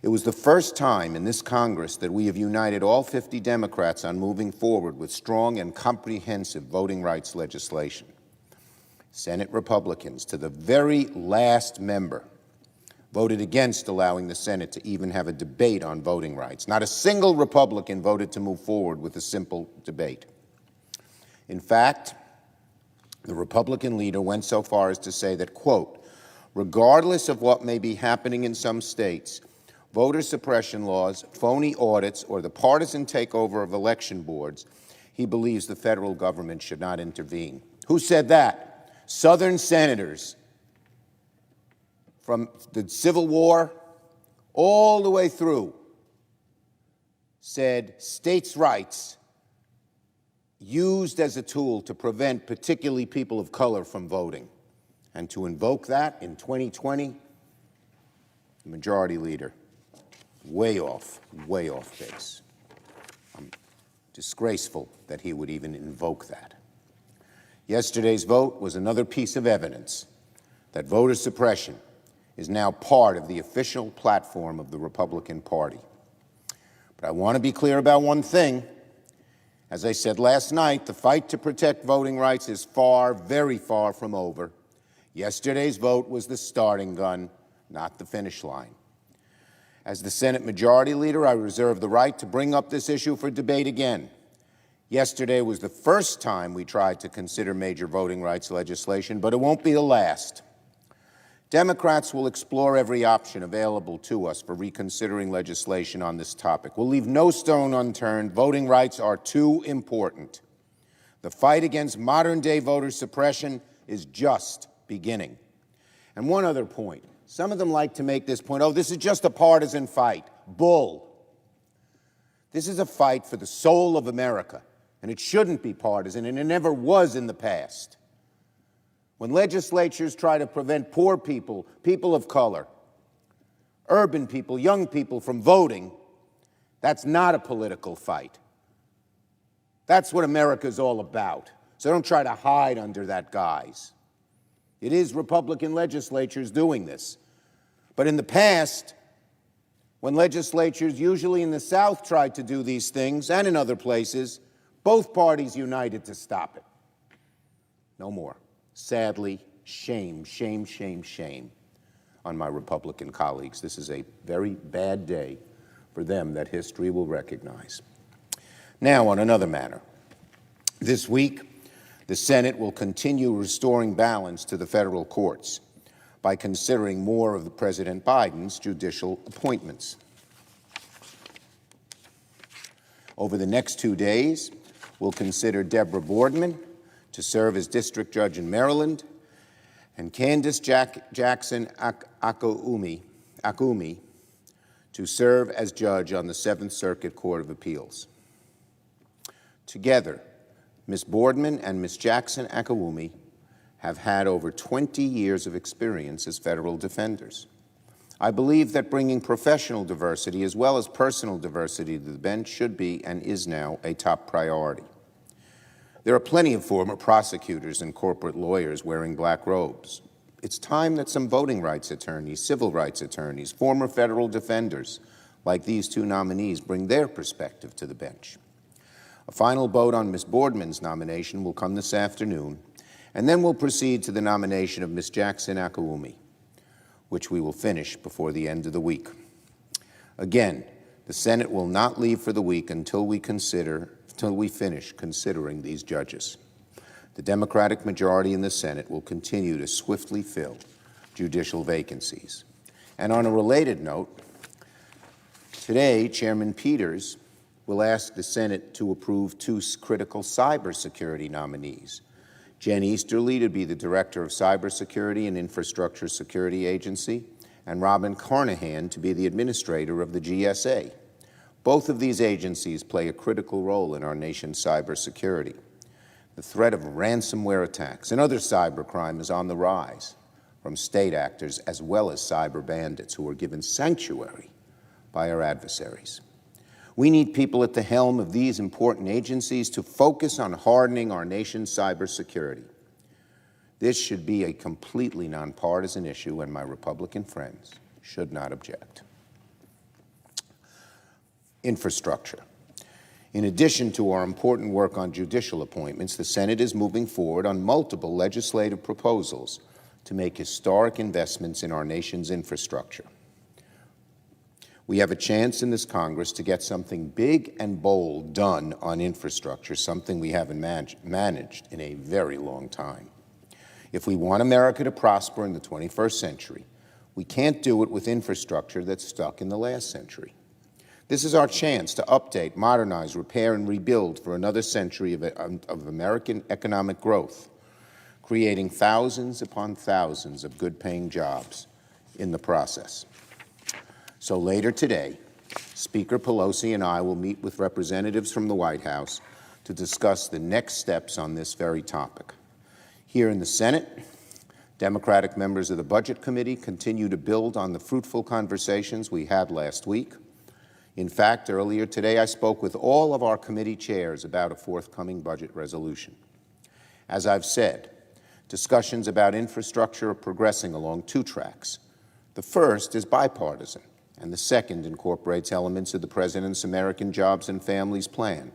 It was the first time in this Congress that we have united all 50 Democrats on moving forward with strong and comprehensive voting rights legislation. Senate Republicans, to the very last member, voted against allowing the Senate to even have a debate on voting rights. Not a single Republican voted to move forward with a simple debate. In fact, the Republican leader went so far as to say that, quote, regardless of what may be happening in some states, voter suppression laws, phony audits, or the partisan takeover of election boards, he believes the federal government should not intervene. Who said that? Southern senators from the Civil War all the way through said states' rights used as a tool to prevent particularly people of color from voting. And to invoke that in 2020, the Majority Leader, way off base. Disgraceful that he would even invoke that. Yesterday's vote was another piece of evidence that voter suppression is now part of the official platform of the Republican Party. But I want to be clear about one thing. As I said last night, the fight to protect voting rights is far, very far from over. Yesterday's vote was the starting gun, not the finish line. As the Senate Majority Leader, I reserve the right to bring up this issue for debate again. Yesterday was the first time we tried to consider major voting rights legislation, but it won't be the last. Democrats will explore every option available to us for reconsidering legislation on this topic. We'll leave no stone unturned. Voting rights are too important. The fight against modern-day voter suppression is just beginning. And one other point. Some of them like to make this point, oh, this is just a partisan fight. Bull. This is a fight for the soul of America, and it shouldn't be partisan, and it never was in the past. When legislatures try to prevent poor people, people of color, urban people, young people from voting, that's not a political fight. That's what America's all about. So don't try to hide under that guise. It is Republican legislatures doing this. But in the past, when legislatures, usually in the South, tried to do these things, and in other places, both parties united to stop it. No more. Sadly, shame, shame, shame, shame on my Republican colleagues. This is a very bad day for them that history will recognize. Now, on another matter. This week, the Senate will continue restoring balance to the federal courts by considering more of President Biden's judicial appointments. Over the next 2 days, we'll consider Deborah Boardman to serve as district judge in Maryland and Candace Jackson Akumi to serve as judge on the Seventh Circuit Court of Appeals. Together, Ms. Boardman and Ms. Jackson Akumi have had over 20 years of experience as federal defenders. I believe that bringing professional diversity as well as personal diversity to the bench should be and is now a top priority. There are plenty of former prosecutors and corporate lawyers wearing black robes. It's time that some voting rights attorneys, civil rights attorneys, former federal defenders, like these two nominees, bring their perspective to the bench. A final vote on Ms. Boardman's nomination will come this afternoon, and then we'll proceed to the nomination of Ms. Jackson Akumi, which we will finish before the end of the week. Again, the Senate will not leave for the week until we finish considering these judges. The Democratic majority in the Senate will continue to swiftly fill judicial vacancies. And on a related note, today, Chairman Peters will ask the Senate to approve two critical cybersecurity nominees, Jen Easterly to be the Director of Cybersecurity and Infrastructure Security Agency, and Robin Carnahan to be the Administrator of the GSA. Both of these agencies play a critical role in our nation's cybersecurity. The threat of ransomware attacks and other cybercrime is on the rise from state actors as well as cyber bandits who are given sanctuary by our adversaries. We need people at the helm of these important agencies to focus on hardening our nation's cybersecurity. This should be a completely nonpartisan issue, and my Republican friends should not object. Infrastructure. In addition to our important work on judicial appointments, the Senate is moving forward on multiple legislative proposals to make historic investments in our nation's infrastructure. We have a chance in this Congress to get something big and bold done on infrastructure, something we haven't managed in a very long time. If we want America to prosper in the 21st century, we can't do it with infrastructure that's stuck in the last century. This is our chance to update, modernize, repair, and rebuild for another century of American economic growth, creating thousands upon thousands of good-paying jobs in the process. So later today, Speaker Pelosi and I will meet with representatives from the White House to discuss the next steps on this very topic. Here in the Senate, Democratic members of the Budget Committee continue to build on the fruitful conversations we had last week. In fact, earlier today, I spoke with all of our committee chairs about a forthcoming budget resolution. As I've said, discussions about infrastructure are progressing along two tracks. The first is bipartisan, and the second incorporates elements of the President's American Jobs and Families Plan.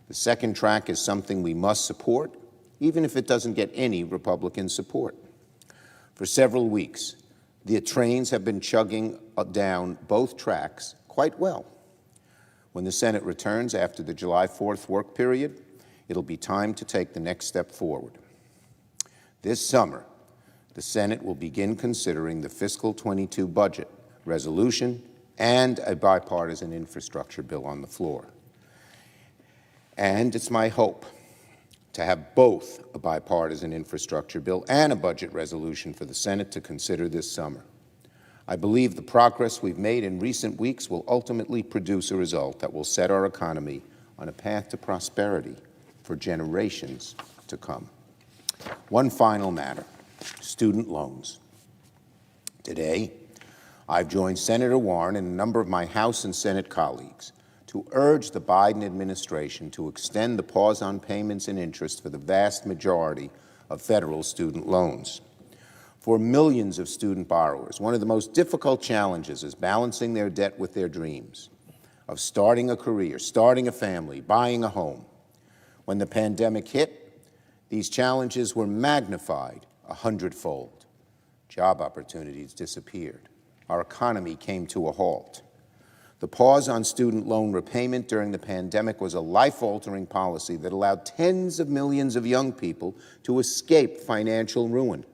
The second track is something we must support, even if it doesn't get any Republican support. For several weeks, the trains have been chugging down both tracks quite well. When the Senate returns after the July 4th work period, it'll be time to take the next step forward. This summer, the Senate will begin considering the fiscal 22 budget resolution and a bipartisan infrastructure bill on the floor. And it's my hope to have both a bipartisan infrastructure bill and a budget resolution for the Senate to consider this summer. I believe the progress we've made in recent weeks will ultimately produce a result that will set our economy on a path to prosperity for generations to come. One final matter, student loans. Today, I've joined Senator Warren and a number of my House and Senate colleagues to urge the Biden administration to extend the pause on payments and interest for the vast majority of federal student loans. For millions of student borrowers, one of the most difficult challenges is balancing their debt with their dreams of starting a career, starting a family, buying a home. When the pandemic hit, these challenges were magnified 100-fold. Job opportunities disappeared. Our economy came to a halt. The pause on student loan repayment during the pandemic was a life-altering policy that allowed tens of millions of young people to escape financial ruin.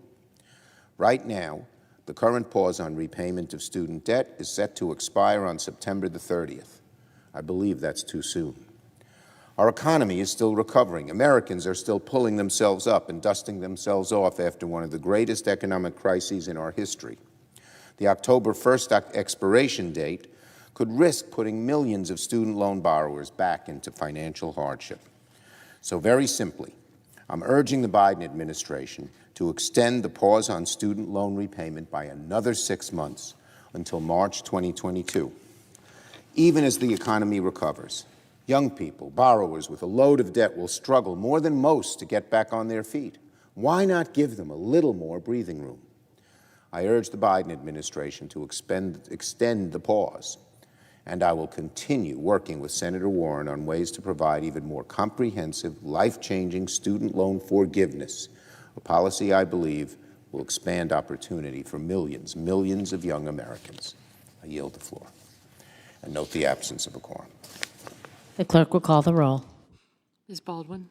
Right now, the current pause on repayment of student debt is set to expire on September the 30th. I believe that's too soon. Our economy is still recovering. Americans are still pulling themselves up and dusting themselves off after one of the greatest economic crises in our history. The October 1st expiration date could risk putting millions of student loan borrowers back into financial hardship. So very simply, I'm urging the Biden administration to extend the pause on student loan repayment by another 6 months until March 2022. Even as the economy recovers, young people, borrowers with a load of debt will struggle more than most to get back on their feet. Why not give them a little more breathing room? I urge the Biden administration to extend the pause, and I will continue working with Senator Warren on ways to provide even more comprehensive, life-changing student loan forgiveness, a policy I believe will expand opportunity for millions of young Americans. I yield the floor. And note the absence of a quorum. The clerk will call the roll. Ms. Baldwin.